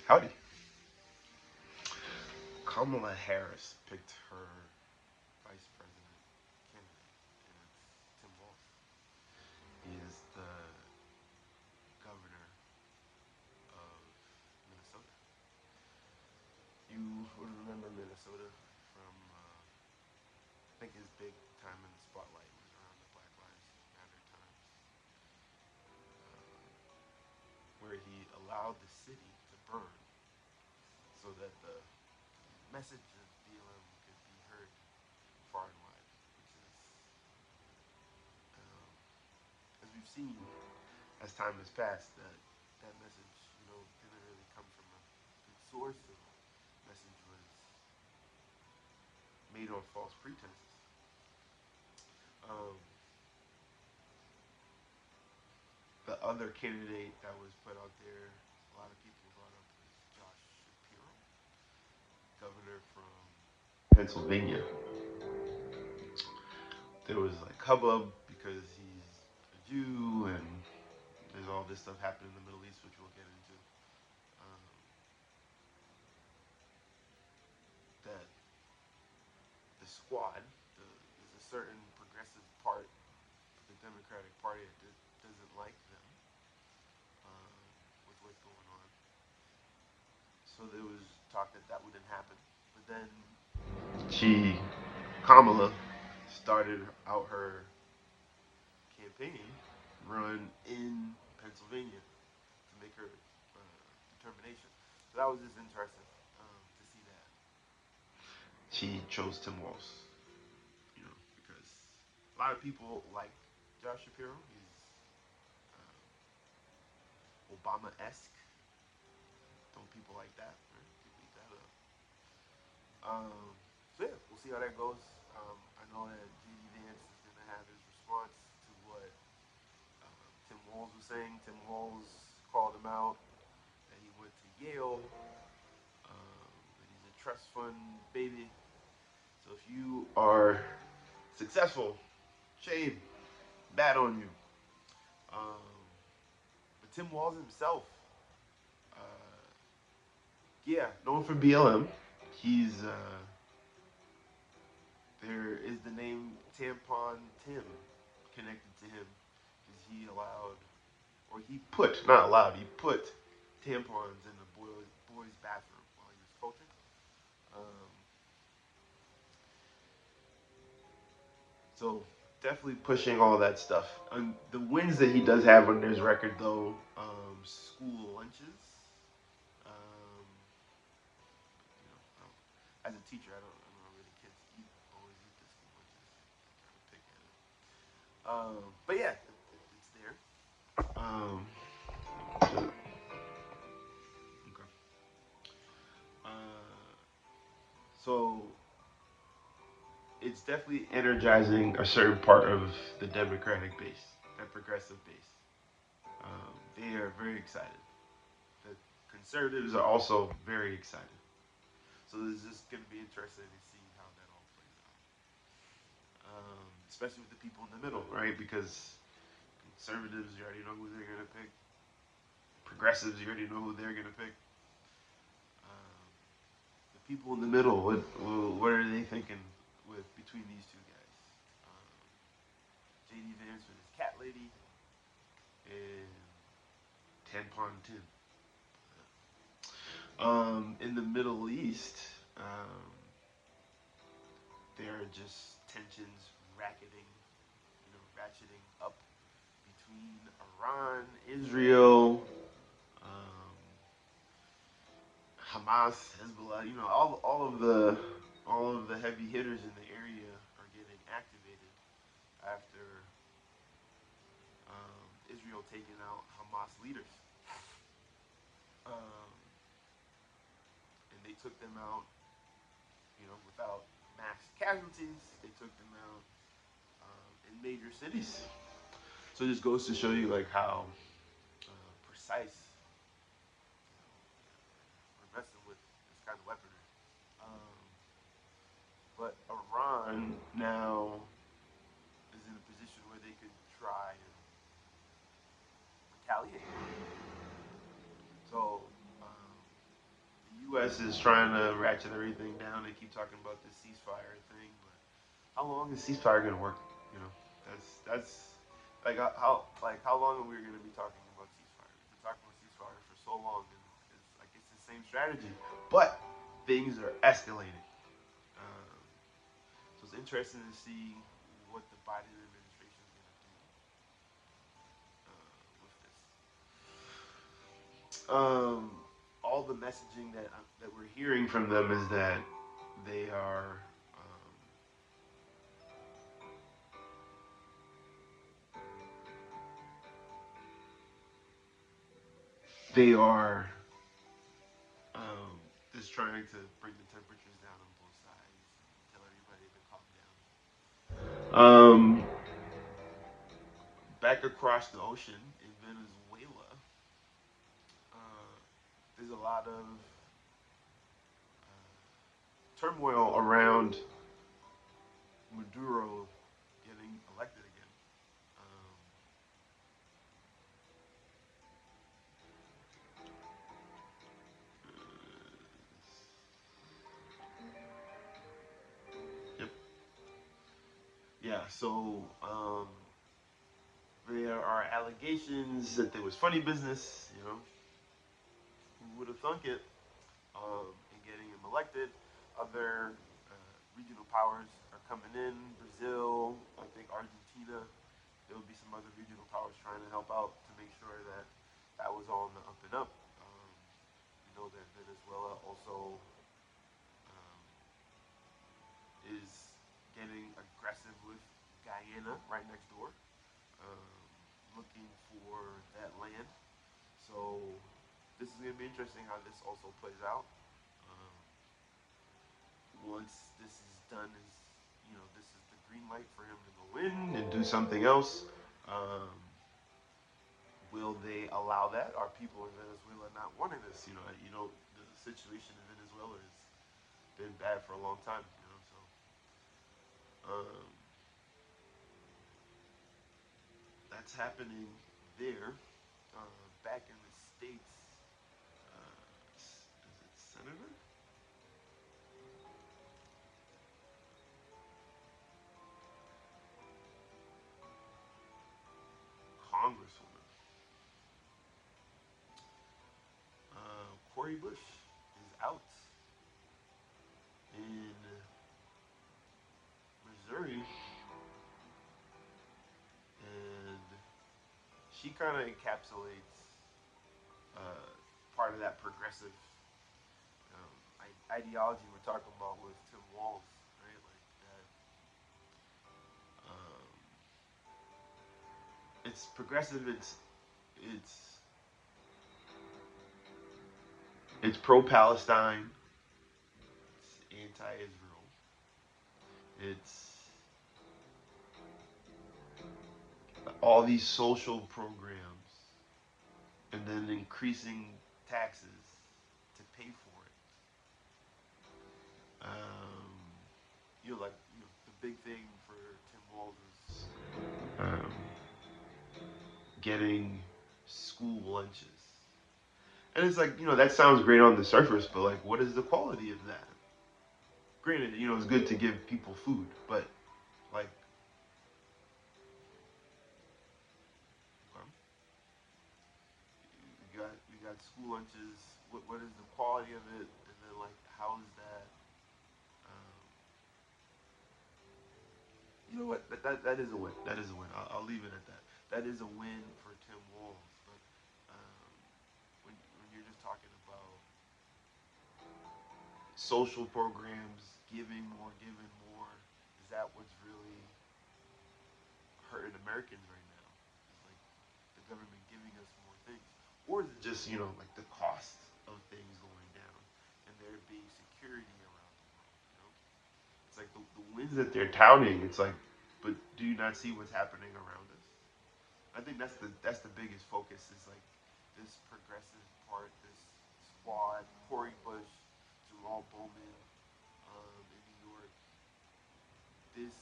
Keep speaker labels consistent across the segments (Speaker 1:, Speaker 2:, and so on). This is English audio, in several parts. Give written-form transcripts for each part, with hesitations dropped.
Speaker 1: Howdy. Kamala Harris picked her vice president candidate, and it's Tim Walz. He is the governor of Minnesota. You would remember Minnesota from, I think his big time in the spotlight was around the Black Lives Matter times, where he allowed the city to burn so that the message of BLM could be heard far and wide, which is, um, as we've seen as time has passed, that message, didn't really come from a good source. The message was made on false pretenses. Um, the other candidate that was put out there, a lot of people brought up was Josh Shapiro, governor from Pennsylvania. There was like hubbub because he's a Jew and there's all this stuff happening in the Middle East, which we'll get into. Um, that the squad, there's a certain progressive part of the Democratic Party that doesn't like them um, with what's going on. So there was talk that that wouldn't happen. But then Kamala, started out her campaign run in Pennsylvania to make her determination. So that was just interesting to see that she chose Tim Walz, because a lot of people like Josh Shapiro. He's Obama-esque. Don't people like that? Right? People eat that up. So yeah, we'll see how that goes. I know that JD Vance is going to have his response to what Tim Walz was saying. Tim Walz called him out that he went to Yale, that he's a trust fund baby. So if you are successful, shame, bad on you. But Tim Walz himself, uh, yeah, known for BLM. He's there is the name Tampon Tim connected to him because he allowed, or he put, not allowed, he put tampons in the boys' bathroom while he was coaching. Um, so definitely pushing all that stuff. The wins that he does have on his record, though, school lunches. Um, as a teacher, I don't know really kids always eat the school lunches. I kind of pick at it. But yeah, it's there. Um, so, okay. So it's definitely energizing a certain part of the Democratic base, that progressive base. They are very excited. The conservatives are also very excited. So it's just going to be interesting to see how that all plays out, especially with the people in the middle, right? Because conservatives, you already know who they're going to pick. Progressives, you already know who they're going to pick. Um, the people in the middle, what are they thinking with between these two guys? Um, JD Vance with his cat lady and Tampon Tim. In the Middle East, there are just tensions ratcheting up between Iran, Israel, um, Hamas, Hezbollah. All of the heavy hitters in the area are getting activated after Israel taking out Hamas leaders. Um, and they took them out, without mass casualties. They took them out in major cities. So it just goes to show you like how precise we're messing with this kind of weaponry. Um, but Iran now is in a position where they could try and retaliate. So U.S. is trying to ratchet everything down. They keep talking about this ceasefire thing, but how long is ceasefire gonna work? You know, that's like how long are we gonna be talking about ceasefire? We've been talking about ceasefire for so long, and it's like it's the same strategy, but things are escalating. Um, so it's interesting to see what the Biden administration is gonna do with this. All the messaging that we're hearing from them is that they are they are um, just trying to bring the temperatures down on both sides, tell everybody to calm down. Back across the ocean in Venezuela, there's a lot of turmoil around Maduro getting elected again. Um, yep. Yeah. So there are allegations that there was funny business. You know, who would have thunk it? In getting him elected, other regional powers are coming in. Brazil, I think Argentina. There will be some other regional powers trying to help out to make sure that that was all on the up and up. We know that Venezuela also um, is getting aggressive with Guyana right next door, um, looking for that land. So this is going to be interesting how this also plays out. Um, Once this is done, is this is the green light for him to go in and do something else. Um, will they allow that? Are people in Venezuela not wanting this? The situation in Venezuela has been bad for a long time. Um, that's happening there. Back in the states, is it Senator? Congresswoman. Cori Bush is out in Missouri, and she kind of encapsulates uh, part of that progressive ideology we're talking about with Tim Walz, right? Like that, um, it's progressive. It's it's pro Palestine. It's anti-Israel. It's all these social programs, and then increasing taxes to pay for it. Um, the big thing for Tim Walz is getting school lunches. And it's like, that sounds great on the surface, but like, what is the quality of that? Granted, it's good to give people food, but like, we got school lunches. What is the quality of it? And then like, how is that? Um, you know what? That is a win. That is a win. I'll leave it at that. That is a win for Tim Walz. But um, when you're just talking about social programs, giving more, is that what's really hurting Americans right now? It's like the government giving us more things, or is it just like the cost of things going down and there being security around the world? It's like the wins that they're touting. It's like, but do you not see what's happening around us? I think that's the biggest focus is like this progressive part, this squad, Cori Bush, Jamal Bowman in New York. This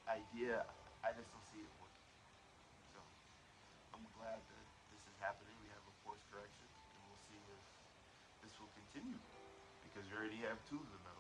Speaker 1: idea, I just don't see it working. So I'm glad that this is happening. We have a course correction, and we'll see if this will continue. already have two of them